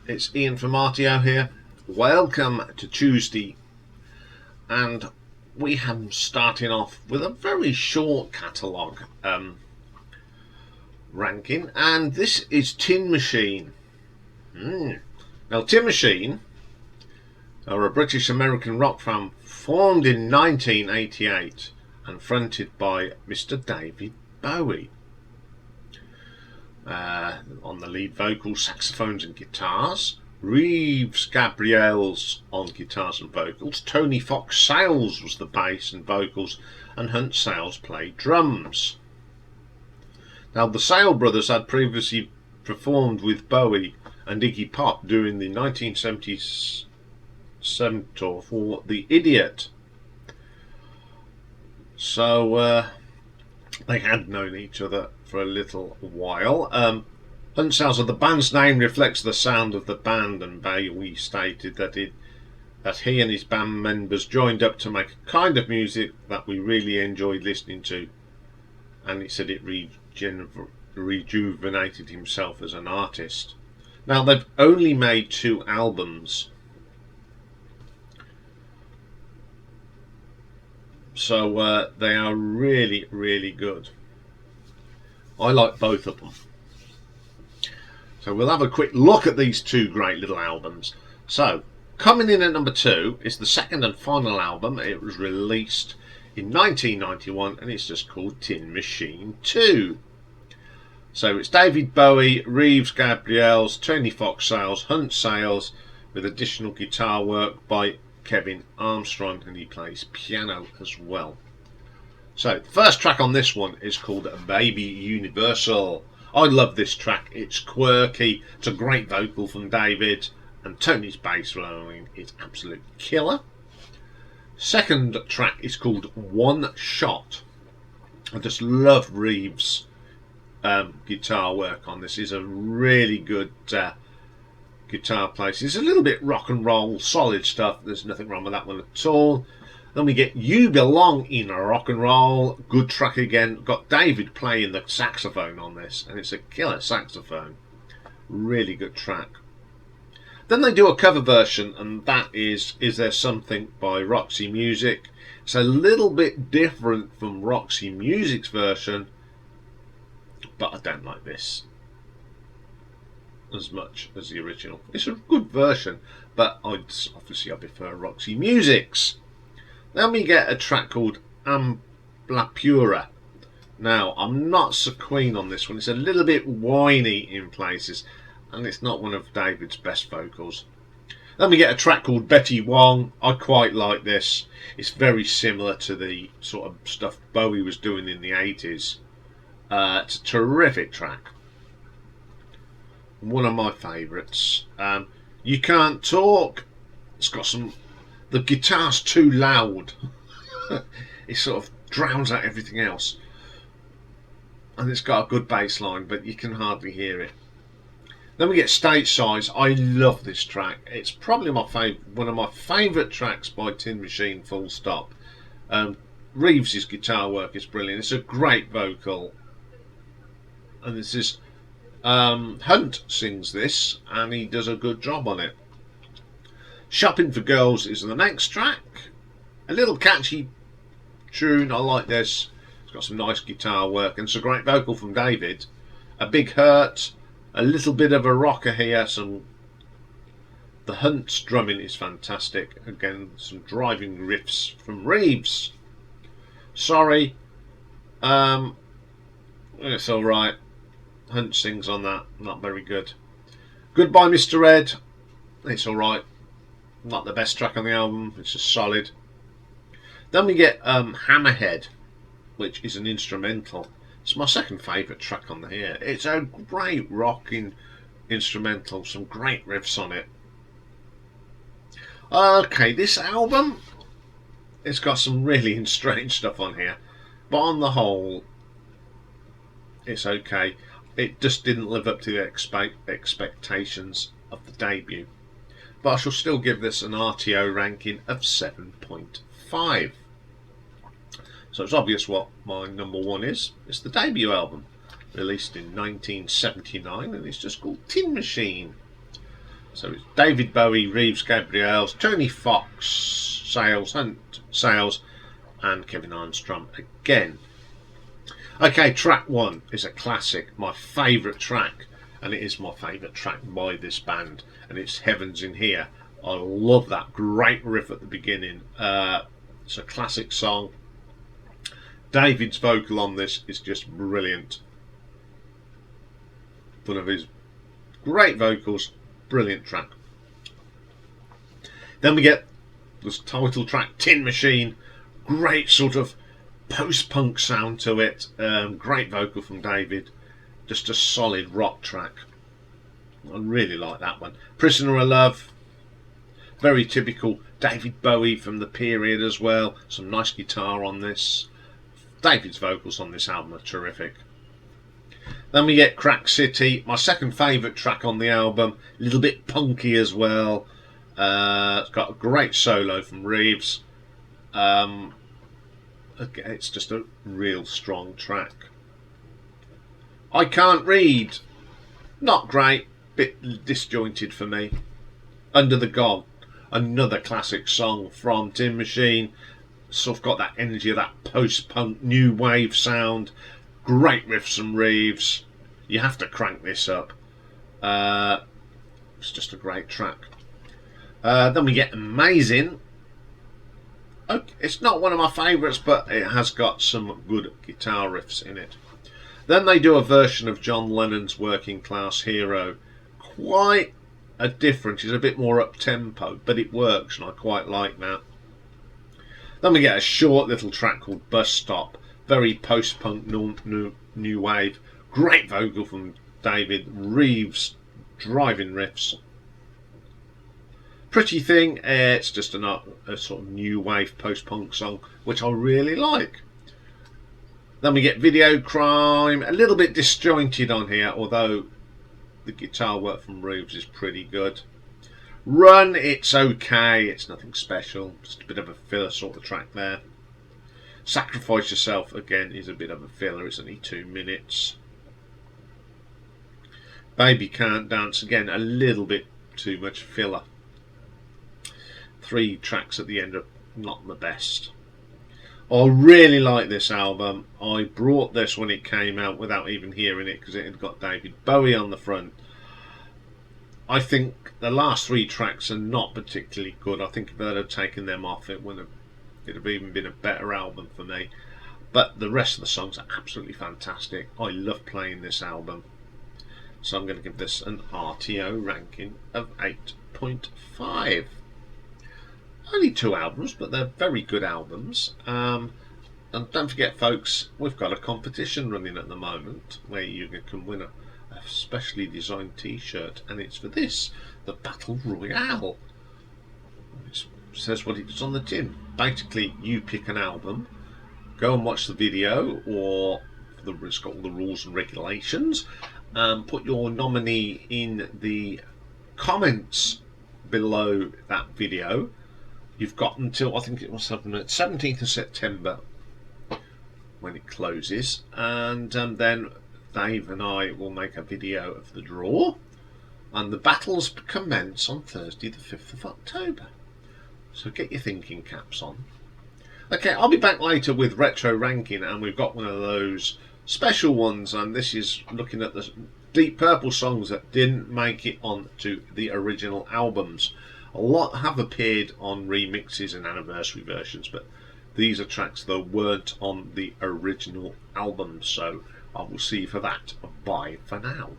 it's Iain from RTO here. Welcome to Tuesday, and we have starting off with a very short catalogue ranking, and this is Tin Machine. Now, Tin Machine are a British-American rock band formed in 1988 and fronted by Mr. David Bowie. On the lead vocals, saxophones and guitars, Reeves Gabriel's on guitars and vocals, Tony Fox Sales was the bass and vocals, and Hunt Sales played drums. Now, the Sale brothers had previously performed with Bowie and Iggy Pop during the 1977 tour for The Idiot. So they had known each other for a little while. Hunt Sales, the band's name reflects the sound of the band, and Bowie stated that he and his band members joined up to make a kind of music that we really enjoyed listening to, and he said it rejuvenated himself as an artist. Now, they've only made 2 albums, so they are really, really good. I like both of them. So we'll have a quick look at these 2 great little albums. So, coming in at number 2 is the second and final album. It was released in 1991 and it's just called Tin Machine 2. So it's David Bowie, Reeves Gabriel's, Tony Fox Sales, Hunt Sales, with additional guitar work by Kevin Armstrong, and he plays piano as well. So the first track on this one is called Baby Universal. I love this track. It's quirky, it's a great vocal from David, and Tony's bass line is absolute killer. Second track is called One Shot. I just love Reeves' guitar work on this. Is a really good guitar plays. It's a little bit rock and roll, solid stuff. There's nothing wrong with that one at all. Then we get You Belong in Rock and Roll. Good track again. Got David playing the saxophone on this, and it's a killer saxophone. Really good track. Then they do a cover version, and that is There Something by Roxy Music. It's a little bit different from Roxy Music's version, but I don't like this as much as the original. It's a good version, but I prefer Roxy Music's. Then we get a track called Amblapura. Now, I'm not so keen on this one. It's a little bit whiny in places, and it's not one of David's best vocals. Then we get a track called Betty Wong. I quite like this. It's very similar to the sort of stuff Bowie was doing in the 80s. It's a terrific track. One of my favourites. You Can't Talk. It's got some... The guitar's too loud. It sort of drowns out everything else. And it's got a good bass line, but you can hardly hear it. Then we get Stateside. I love this track. It's probably one of my favourite tracks by Tin Machine, full stop. Reeves' guitar work is brilliant. It's a great vocal. And this is... Hunt sings this, and he does a good job on it. Shopping for Girls is the next track. A little catchy tune. I like this. It's got some nice guitar work, and it's a great vocal from David. A Big Hurt. A little bit of a rocker here. The Hunt's drumming is fantastic. Again, some driving riffs from Reeves. Sorry. It's alright. Hunt sings on that. Not very good. Goodbye Mr. Ed. It's alright. Not the best track on the album. It's just solid. Then we get Hammerhead, which is an instrumental. It's my second favourite track on here. It's a great rocking instrumental. Some great riffs on it. Okay, this album, it's got some really strange stuff on here, but on the whole, it's okay. It just didn't live up to the expectations of the debut. But I shall still give this an RTO ranking of 7.5. So it's obvious what my number 1 is. It's the debut album, released in 1979, and it's just called Tin Machine. So it's David Bowie, Reeves Gabriels, Tony Fox, Hunt Sales, and Kevin Armstrong again. Okay, track 1 is a classic, my favourite track, and it is my favourite track by this band, and it's Heaven's in Here. I love that great riff at the beginning. It's a classic song. David's vocal on this is just brilliant. One of his great vocals, brilliant track. Then we get this title track, Tin Machine, great sort of post-punk sound to it, great vocal from David, just a solid rock track. I really like that one. Prisoner of Love, very typical David Bowie from the period as well, some nice guitar on this. David's vocals on this album are terrific. Then we get Crack City, my second favourite track on the album, a little bit punky as well. It's got a great solo from Reeves. It's just a real strong track. I Can't Read, not great, bit disjointed for me. Under the God, another classic song from Tin Machine. Sort of got that energy of that post-punk new wave sound. Great riffs from Reeves. You have to crank this up. It's just a great track. Then we get Amazing. Okay, it's not one of my favourites, but it has got some good guitar riffs in it. Then they do a version of John Lennon's Working Class Hero. Quite a different, it's a bit more up-tempo, but it works, and I quite like that. Then we get a short little track called Bus Stop. Very post-punk new wave. Great vocal from David. Reeves, driving riffs. Pretty Thing, it's just a sort of new wave post-punk song, which I really like. Then we get Video Crime, a little bit disjointed on here, although the guitar work from Reeves is pretty good. Run, it's okay, it's nothing special, just a bit of a filler sort of track there. Sacrifice Yourself, again, is a bit of a filler, it's only 2 minutes. Baby Can't Dance, again, a little bit too much filler. 3 tracks at the end are not the best. I really like this album. I brought this when it came out without even hearing it because it had got David Bowie on the front. I think the last 3 tracks are not particularly good. I think if they'd have taken them off, it'd have even been a better album for me. But the rest of the songs are absolutely fantastic. I love playing this album. So I'm going to give this an RTO ranking of 8.5. Only 2 albums, but they're very good albums. And don't forget, folks, we've got a competition running at the moment where you can win a specially designed t-shirt, and it's for this, the Battle Royale. It says what it is on the tin. Basically, you pick an album, go and watch the video, or it's got all the rules and regulations, put your nominee in the comments below that video. You've got until, I think it was 17th of September when it closes, and then Dave and I will make a video of the draw, and the battles commence on Thursday the 5th of October. So get your thinking caps on. Okay, I'll be back later with retro ranking, and we've got one of those special ones, and this is looking at the Deep Purple songs that didn't make it onto the original albums. A lot have appeared on remixes and anniversary versions, but these are tracks that weren't on the original album, so I will see you for that. Bye for now.